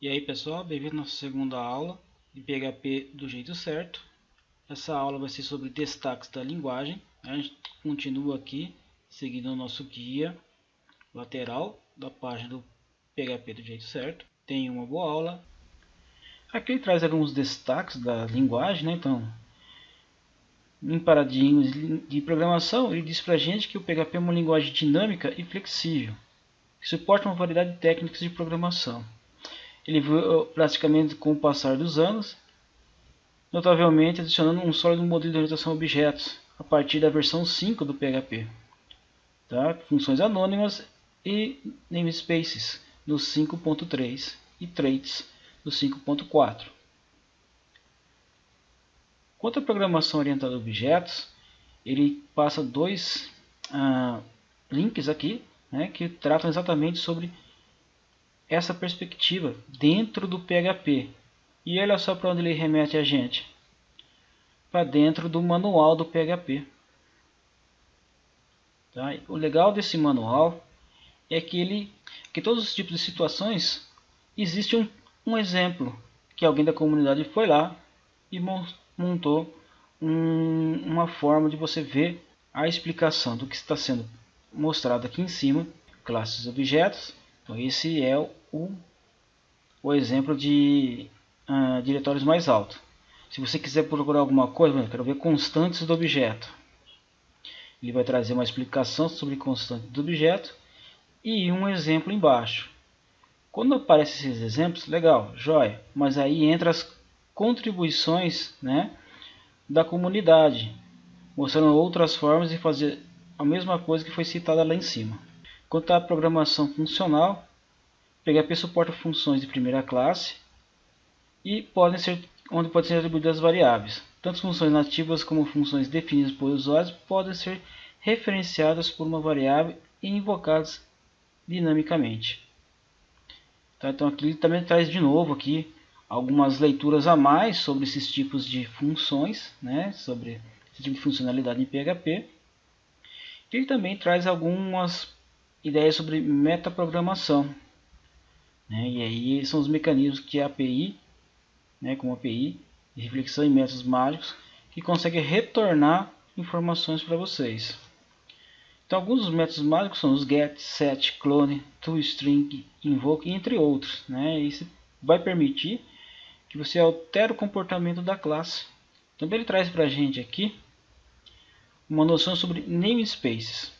E aí pessoal, bem-vindo à nossa segunda aula de PHP do jeito certo. Essa aula vai ser sobre destaques da linguagem. A gente continua aqui seguindo o nosso guia lateral da página do PHP do jeito certo. Tenha uma boa aula. Aqui ele traz alguns destaques da linguagem, né? Então, em paradigmas de programação, ele diz para a gente que o PHP é uma linguagem dinâmica e flexível, que suporta uma variedade de técnicas de programação. Ele veio praticamente com o passar dos anos, notavelmente adicionando um sólido modelo de orientação a objetos a partir da versão 5 do PHP, tá? Funções anônimas e namespaces no 5.3 e traits no 5.4. Quanto à programação orientada a objetos, ele passa dois links aqui, né, que tratam exatamente sobre essa perspectiva dentro do PHP. E olha só para onde ele remete a gente. Para dentro do manual do PHP. Tá? O legal desse manual é que todos os tipos de situações existe um exemplo que alguém da comunidade foi lá e montou uma forma de você ver a explicação do que está sendo mostrado aqui em cima, classes e objetos. Então esse é o exemplo de diretórios mais alto. Se você quiser procurar alguma coisa, eu quero ver constantes do objeto. Ele vai trazer uma explicação sobre constantes do objeto e um exemplo embaixo. Quando aparecem esses exemplos, legal, joia. Mas aí entra as contribuições, né, da comunidade, mostrando outras formas de fazer a mesma coisa que foi citada lá em cima. Quanto à programação funcional, PHP suporta funções de primeira classe e onde podem ser atribuídas variáveis. Tanto funções nativas como funções definidas por usuários podem ser referenciadas por uma variável e invocadas dinamicamente. Tá, então aqui ele também traz de novo aqui algumas leituras a mais sobre esses tipos de funções, né, sobre esse tipo de funcionalidade em PHP. E ele também traz algumas ideias sobre metaprogramação, né, e aí são os mecanismos que a API, né, como API de reflexão e métodos mágicos, que consegue retornar informações para vocês. Então, alguns dos métodos mágicos são os get, set, clone, toString, invoke, entre outros, né? Isso vai permitir que você altere o comportamento da classe. Também ele traz para a gente aqui uma noção sobre namespaces.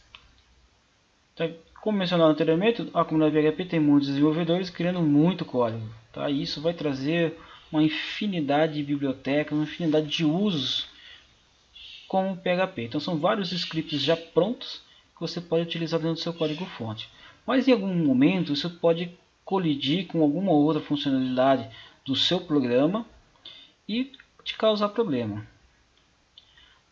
Então, como mencionado anteriormente, a comunidade PHP tem muitos desenvolvedores criando muito código. Tá? E isso vai trazer uma infinidade de bibliotecas, uma infinidade de usos com o PHP. Então são vários scripts já prontos que você pode utilizar dentro do seu código-fonte. Mas em algum momento isso pode colidir com alguma outra funcionalidade do seu programa e te causar problema.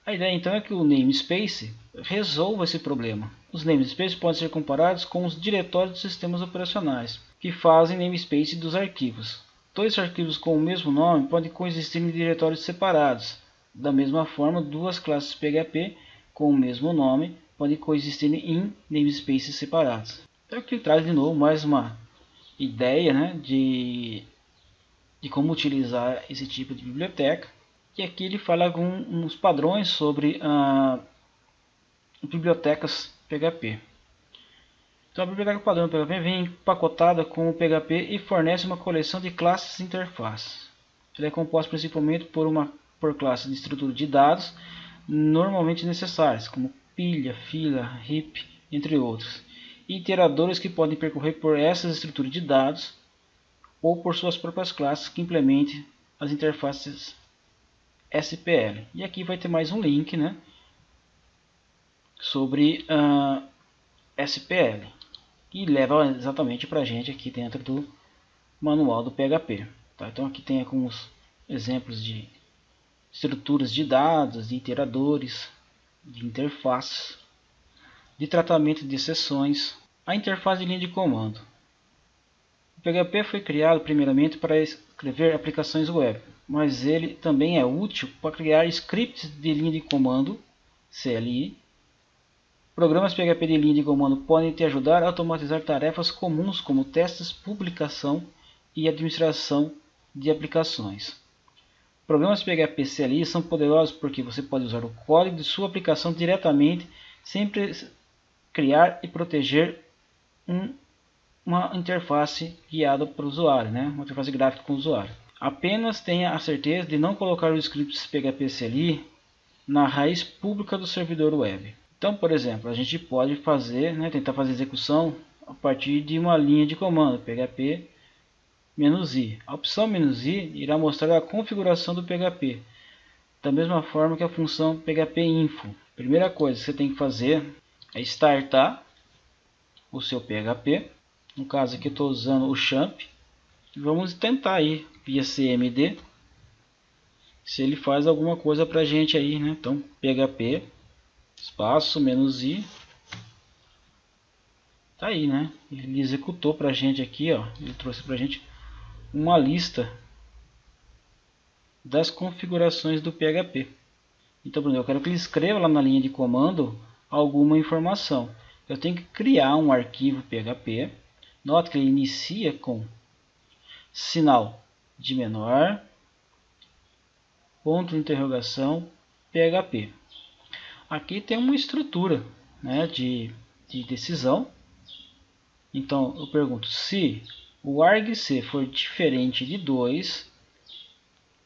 A ideia então é que o namespace resolva esse problema. Os namespaces podem ser comparados com os diretórios dos sistemas operacionais, que fazem namespace dos arquivos. Dois arquivos com o mesmo nome podem coexistir em diretórios separados. Da mesma forma, duas classes PHP com o mesmo nome podem coexistir em namespaces separados. Então aqui traz de novo mais uma ideia, né, de como utilizar esse tipo de biblioteca. E aqui ele fala alguns padrões sobre bibliotecas PHP. Então a biblioteca padrão PHP vem empacotada com o PHP e fornece uma coleção de classes e interfaces. Ela é composta principalmente por classes de estrutura de dados normalmente necessárias, como pilha, fila, heap, entre outros, e iteradores que podem percorrer por essas estruturas de dados ou por suas próprias classes que implementem as interfaces SPL. E aqui vai ter mais um link, né, sobre SPL, que leva exatamente para a gente aqui dentro do manual do PHP. Tá? Então aqui tem alguns exemplos de estruturas de dados, de iteradores, de interfaces, de tratamento de exceções, a interface de linha de comando. O PHP foi criado primeiramente para escrever aplicações web, mas ele também é útil para criar scripts de linha de comando, CLI. Programas PHP de linha de comando podem te ajudar a automatizar tarefas comuns como testes, publicação e administração de aplicações. Programas PHP CLI são poderosos porque você pode usar o código de sua aplicação diretamente, sem criar e proteger uma interface guiada para o usuário, né? Uma interface gráfica com o usuário. Apenas tenha a certeza de não colocar os scripts PHP CLI na raiz pública do servidor web. Então, por exemplo, a gente pode fazer, né, tentar fazer execução a partir de uma linha de comando php "-i". A opção "-i" irá mostrar a configuração do PHP, da mesma forma que a função php info. Primeira coisa que você tem que fazer é startar o seu PHP. No caso aqui eu estou usando o champ. Vamos tentar aí via cmd se ele faz alguma coisa para a gente aí, né? Então php espaço "-i", tá aí, né? Ele executou para a gente aqui, ó. Ele trouxe para a gente uma lista das configurações do PHP. Então, por exemplo, eu quero que ele escreva lá na linha de comando alguma informação. Eu tenho que criar um arquivo PHP. Note que ele inicia com sinal de menor, ponto de interrogação, PHP. Aqui tem uma estrutura, né, de decisão. Então eu pergunto: se o argc for diferente de 2,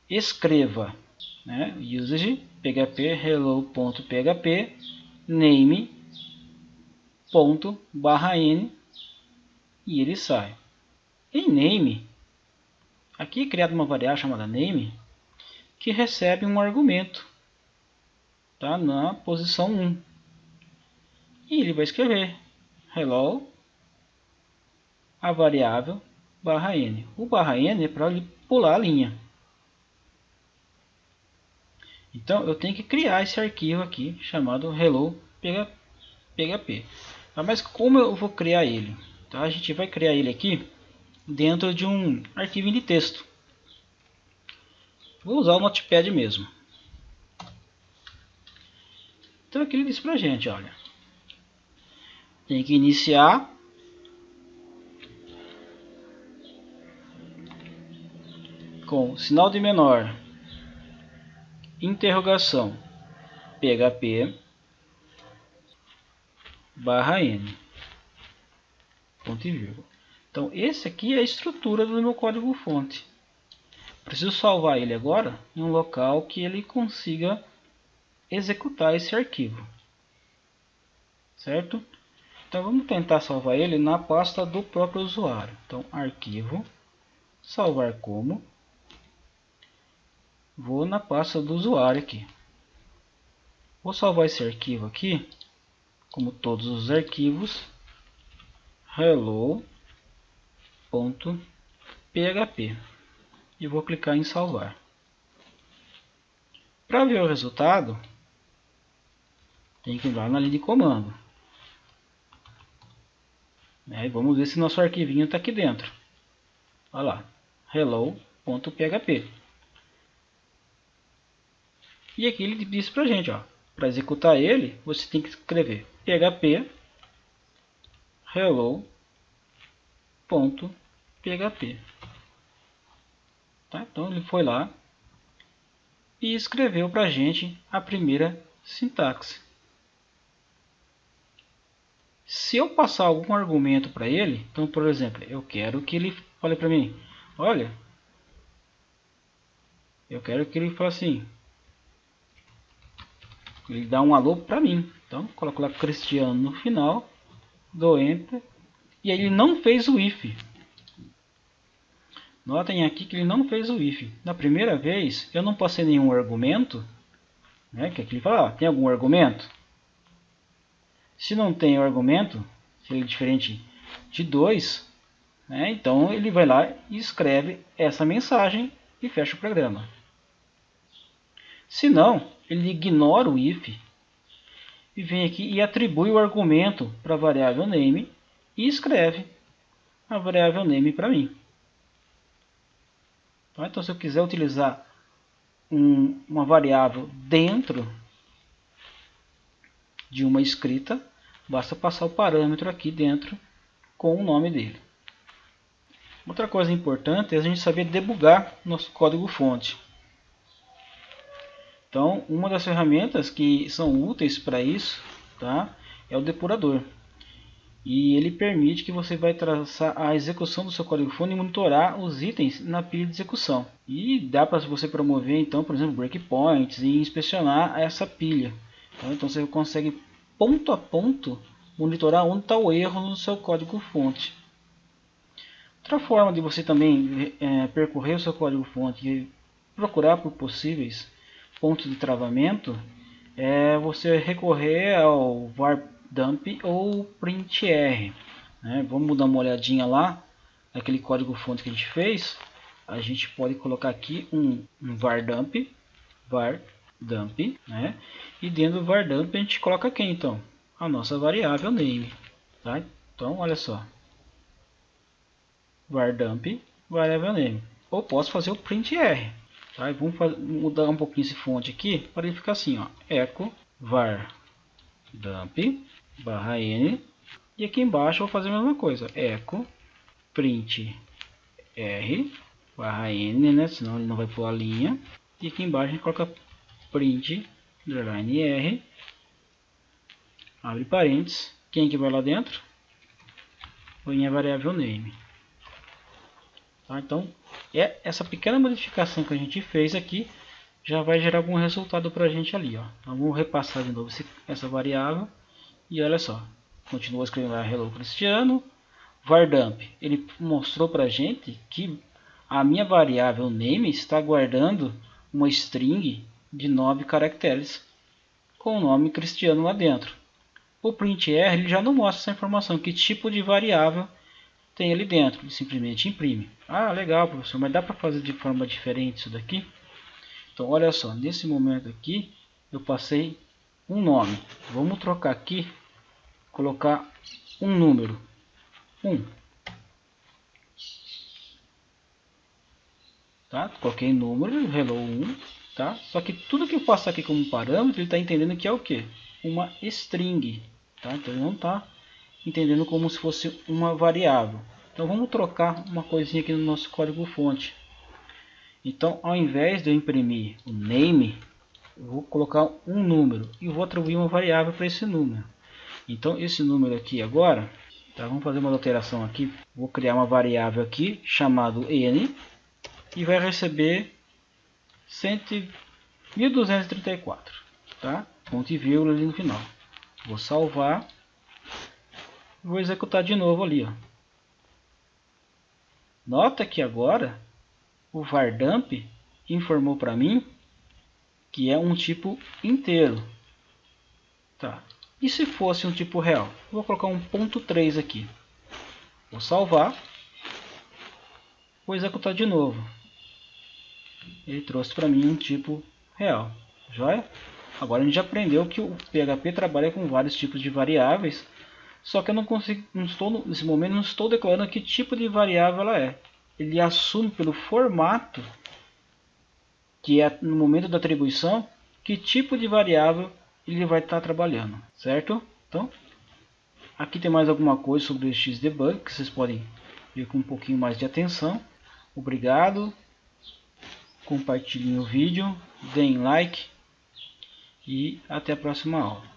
escreva, né, usage php hello.php name.n e ele sai. Em name, aqui é criada uma variável chamada name que recebe um argumento, tá, na posição 1. E ele vai escrever hello, a variável /n. O /n é para ele pular a linha. Então eu tenho que criar esse arquivo aqui chamado hello.php. Mas como eu vou criar ele? Então a gente vai criar ele aqui dentro de um arquivo de texto. Vou usar o Notepad mesmo. Então aqui ele diz pra gente, olha, tem que iniciar com sinal de menor, interrogação, php /n, ponto e vírgula. Então esse aqui é a estrutura do meu código fonte. Preciso salvar ele agora em um local que ele consiga executar esse arquivo, certo? Então vamos tentar salvar ele na pasta do próprio usuário. Então arquivo, salvar como, vou na pasta do usuário aqui. Vou salvar esse arquivo aqui, como todos os arquivos, hello.php. E vou clicar em salvar. Para ver o resultado, tem que ir lá na linha de comando. E vamos ver se nosso arquivinho está aqui dentro. Olha lá, hello.php. E aqui ele diz para a gente, para executar ele, você tem que escrever php hello.php. Tá? Então ele foi lá e escreveu para a gente a primeira sintaxe. Se eu passar algum argumento para ele, então por exemplo, eu quero que ele fale para mim, olha, eu quero que ele fale assim, ele dá um alô para mim. Então coloco lá Cristiano no final, dou enter, e ele não fez o if. Notem aqui que ele não fez o if. Na primeira vez eu não passei nenhum argumento, né? Que aqui ele fala, tem algum argumento? Se não tem argumento, se ele é diferente de 2, né? Então ele vai lá e escreve essa mensagem e fecha o programa. Se não, ele ignora o if e vem aqui e atribui o argumento para a variável name e escreve a variável name para mim. Então se eu quiser utilizar uma variável dentro de uma escrita, basta passar o parâmetro aqui dentro com o nome dele. Outra coisa importante é a gente saber debugar nosso código-fonte. Então, uma das ferramentas que são úteis para isso, tá, é o depurador. E ele permite que você vai traçar a execução do seu código-fonte e monitorar os itens na pilha de execução. E dá para você promover, então, por exemplo, breakpoints e inspecionar essa pilha. Então você consegue ponto a ponto monitorar onde está o erro no seu código-fonte. Outra forma de você também percorrer o seu código-fonte e procurar por possíveis pontos de travamento é você recorrer ao var_dump ou printr. Vamos dar uma olhadinha lá naquele código-fonte que a gente fez. A gente pode colocar aqui um var_dump, e dentro do var_dump a gente coloca aqui então a nossa variável name, tá? Então olha só, var_dump variável name. Ou posso fazer o printr, tá? E vamos mudar um pouquinho esse fonte aqui para ele ficar assim, ó, echo var_dump /n, e aqui embaixo eu vou fazer a mesma coisa, echo printr /n, né? Senão ele não vai pular a linha. E aqui embaixo a gente coloca print _r, abre parênteses, quem que vai lá dentro? A minha variável name. Tá? Então, essa pequena modificação que a gente fez aqui já vai gerar algum resultado para a gente ali, ó. Então, vamos repassar de novo essa variável e olha só, continua escrevendo lá hello Cristiano, var_dump. Ele mostrou para a gente que a minha variável name está guardando uma string de 9 caracteres com o nome Cristiano lá dentro. O printr ele já não mostra essa informação, que tipo de variável tem ali dentro, ele simplesmente imprime. Ah, legal, professor, mas dá para fazer de forma diferente isso daqui? Então, olha só, nesse momento aqui, eu passei um nome. Vamos trocar aqui, colocar um número, 1. Tá? Coloquei número, hello 1, tá? Só que tudo que eu passar aqui como parâmetro, ele está entendendo que é o quê? Uma string, tá? Então, ele não está entendendo como se fosse uma variável. Então vamos trocar uma coisinha aqui no nosso código fonte. Então, ao invés de eu imprimir o name, eu vou colocar um número e vou atribuir uma variável para esse número. Então esse número aqui agora, tá, vamos fazer uma alteração aqui. Vou criar uma variável aqui chamado n e vai receber 1234, tá? Ponto e vírgula ali no final. Vou salvar. Vou executar de novo ali, ó. Nota que agora o var_dump informou para mim que é um tipo inteiro. Tá. E se fosse um tipo real? Vou colocar um ponto 3 aqui. Vou salvar. Vou executar de novo. Ele trouxe para mim um tipo real. Joia? Agora a gente já aprendeu que o PHP trabalha com vários tipos de variáveis. Só que eu nesse momento não estou declarando que tipo de variável ela é. Ele assume pelo formato, que é no momento da atribuição, que tipo de variável ele vai estar trabalhando, certo? Então, aqui tem mais alguma coisa sobre o Xdebug que vocês podem ver com um pouquinho mais de atenção. Obrigado, compartilhem o vídeo, deem like e até a próxima aula.